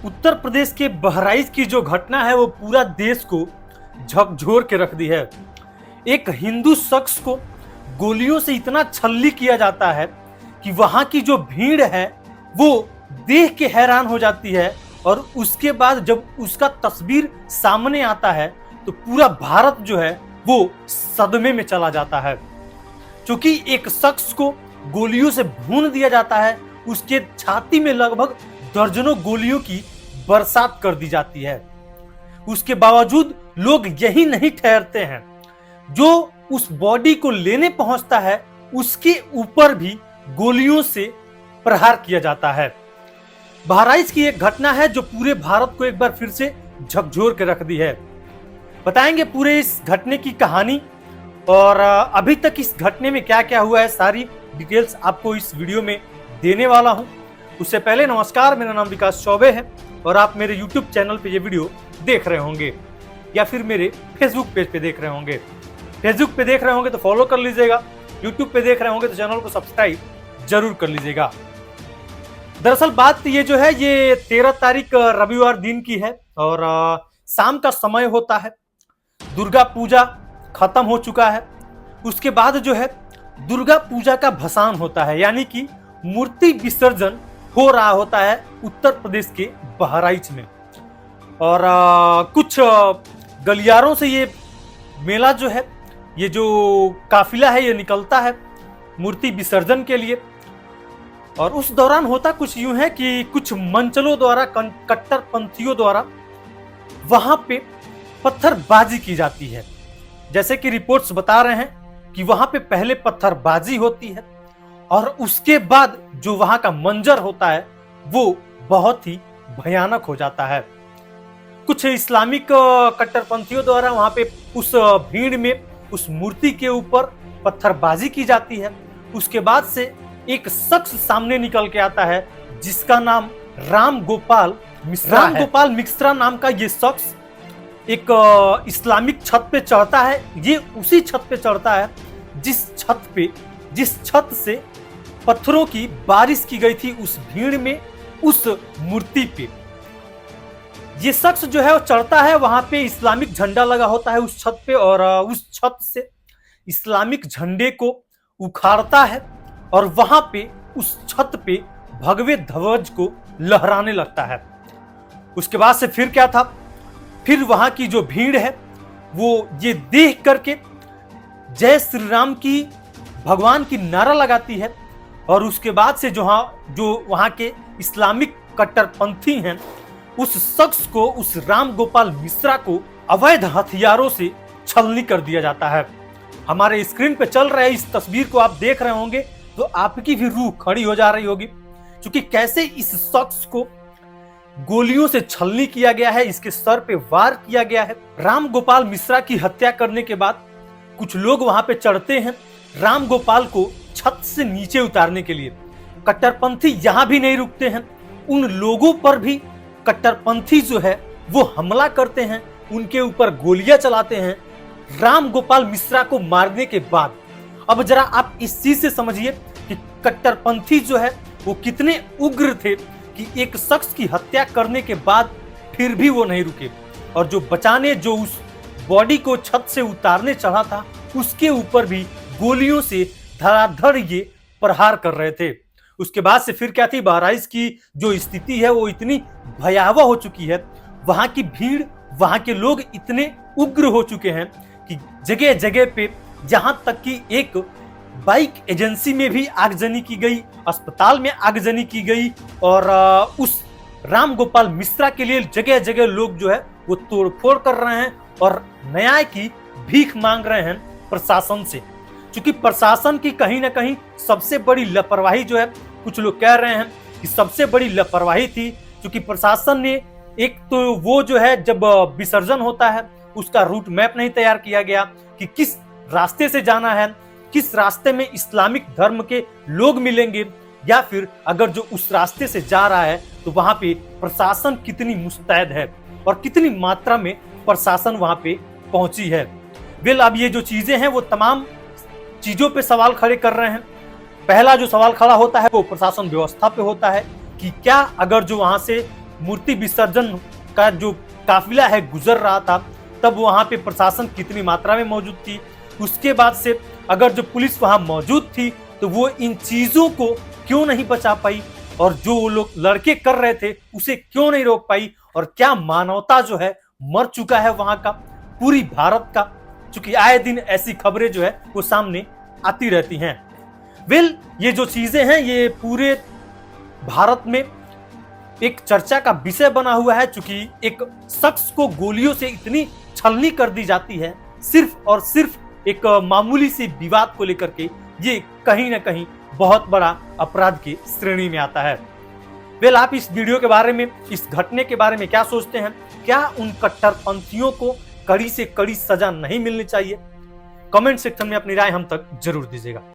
उत्तर प्रदेश के बहराइच की जो घटना है वो पूरा देश को झकझोर के रख दी है। एक हिंदू शख्स को गोलियों से इतना छल्ली किया जाता है कि वहां की जो भीड़ है वो देख के हैरान हो जाती है और उसके बाद जब उसका तस्वीर सामने आता है तो पूरा भारत जो है वो सदमे में चला जाता है। क्योंकि एक शख्स को गोलियों से भून दिया जाता है, उसके छाती में लगभग दर्जनों गोलियों की बरसात कर दी जाती है। उसके बावजूद लोग यही नहीं ठहरते हैं, जो उस बॉडी को लेने पहुंचता है उसके ऊपर भी गोलियों से प्रहार किया जाता है। बहराइच की एक घटना है जो पूरे भारत को एक बार फिर से झकझोर के रख दी है। बताएंगे पूरे इस घटने की कहानी और अभी तक इस घटने में क्या क्या हुआ है, सारी डिटेल्स आपको इस वीडियो में देने वाला हूं। उससे पहले नमस्कार, मेरा नाम विकास चौबे है और आप मेरे YouTube चैनल पे ये वीडियो देख रहे होंगे या फिर मेरे Facebook पेज पे देख रहे होंगे। फेसबुक पे देख रहे होंगे तो फॉलो कर लीजिएगा, YouTube पे देख रहे होंगे तो चैनल को सब्सक्राइब जरूर कर लीजिएगा। दरअसल बात ये जो है ये 13 तारीख रविवार दिन की है और शाम का समय होता है। दुर्गा पूजा खत्म हो चुका है। उसके बाद जो है दुर्गा पूजा का भसान होता है, यानी कि मूर्ति विसर्जन हो रहा होता है उत्तर प्रदेश के बहराइच में। और कुछ गलियारों से ये मेला जो है, ये जो काफिला है, ये निकलता है मूर्ति विसर्जन के लिए। और उस दौरान होता कुछ यूं है कि कुछ मंचलों द्वारा, कट्टरपंथियों द्वारा वहां पे पत्थरबाजी की जाती है। जैसे कि रिपोर्ट्स बता रहे हैं कि वहां पे पहले पत्थरबाजी होती है और उसके बाद जो वहां का मंजर होता है वो बहुत ही भयानक हो जाता है। कुछ इस्लामिक कट्टरपंथियों द्वारा वहां पे उस भीड़ में उस मूर्ति के ऊपर पत्थरबाजी की जाती है। उसके बाद से एक शख्स सामने निकल के आता है जिसका नाम राम गोपाल मिश्रा नाम का ये शख्स एक इस्लामिक छत पे चढ़ता है। ये उसी छत पे चढ़ता है जिस छत से पत्थरों की बारिश की गई थी उस भीड़ में, उस मूर्ति पे। ये शख्स जो है वो चढ़ता है, वहां पे इस्लामिक झंडा लगा होता है उस छत पे और उस छत से इस्लामिक झंडे को उखाड़ता है और वहां पे उस छत पे भगवे ध्वज को लहराने लगता है। उसके बाद से फिर क्या था, फिर वहां की जो भीड़ है वो ये देख करके जय श्री राम की, भगवान की नारा लगाती है। और उसके बाद से जो वहां के इस्लामिक कट्टरपंथी हैं उस शख्स को, उस राम गोपाल मिश्रा को अवैध हथियारों से छलनी कर दिया जाता है। हमारे स्क्रीन पे चल रहे इस तस्वीर को आप देख रहे होंगे तो आपकी भी रूह खड़ी हो जा रही होगी, क्योंकि कैसे इस शख्स को गोलियों से छलनी किया गया है, इसके सर पे वार किया गया है। राम गोपाल मिश्रा की हत्या करने के बाद कुछ लोग वहां पे चढ़ते हैं राम गोपाल को छत से नीचे उतारने के लिए। कट्टरपंथी यहां भी नहीं रुकते हैं, उन लोगों पर भी कट्टरपंथी जो है वो हमला करते हैं, उनके ऊपर गोलियां चलाते हैं राम गोपाल मिश्रा को मारने के बाद। अब जरा आप इस चीज से समझिए कि कट्टरपंथी जो है वो कितने उग्र थे कि एक शख्स की हत्या करने के बाद फिर भी वो नहीं रुके और जो बचाने, जो उस बॉडी को छत से उतारने चढ़ा था उसके ऊपर भी गोलियों से धड़ाधड़ ये प्रहार कर रहे थे। उसके बाद से फिर क्या थी, बहराइच की जो स्थिति है वो इतनी भयावह हो चुकी है, वहां की भीड़, वहां के लोग इतने उग्र हो चुके हैं कि जगह जगह पे, जहां तक कि एक बाइक एजेंसी में भी आगजनी की गई, अस्पताल में आगजनी की गई और उस राम गोपाल मिश्रा के लिए जगह जगह लोग जो है वो तोड़फोड़ कर रहे हैं और न्याय की भीख मांग रहे हैं प्रशासन से। क्योंकि प्रशासन की कहीं ना कहीं सबसे बड़ी लापरवाही जो है, कुछ लोग कह रहे हैं कि सबसे बड़ी लापरवाही थी, क्योंकि प्रशासन ने एक तो वो जो है जब विसर्जन होता है उसका रूट मैप नहीं तैयार किया गया कि किस रास्ते से जाना है, किस रास्ते में इस्लामिक धर्म के लोग मिलेंगे, या फिर अगर जो उस रास्ते से जा रहा है तो वहां पे प्रशासन कितनी मुस्तैद है और कितनी मात्रा में प्रशासन वहां पे पहुंची है। अब ये जो चीजें हैं वो तमाम चीजों पे सवाल खड़े कर रहे हैं। पहला जो सवाल खड़ा होता है वो प्रशासन व्यवस्था पे होता है कि क्या अगर जो वहां से मूर्ति विसर्जन का जो काफिला है गुजर रहा था, तब वहां पे प्रशासन कितनी मात्रा में मौजूद थी, उसके बाद से अगर जो पुलिस वहां मौजूद थी तो वो इन चीजों को क्यों नहीं बचा पाई, और जो वो लोग लड़के कर रहे थे उसे क्यों नहीं रोक पाई, और क्या मानवता जो है मर चुका है वहां का, पूरी भारत का, क्योंकि आए दिन ऐसी खबरें जो है वो सामने आती रहती हैं। ये जो चीजें हैं ये पूरे भारत में एक चर्चा का विषय बना हुआ है, क्योंकि एक शख्स को गोलियों से इतनी छलनी कर दी जाती है सिर्फ और सिर्फ एक मामूली सी विवाद को लेकर के, ये कहीं ना कहीं बहुत बड़ा अपराध की श्रेणी में आता है। आप इस वीडियो के बारे में, इस घटने के बारे में क्या सोचते हैं? क्या उन कट्टरपंथियों को कड़ी से कड़ी सजा नहीं मिलनी चाहिए? कमेंट सेक्शन में अपनी राय हम तक जरूर दीजिएगा।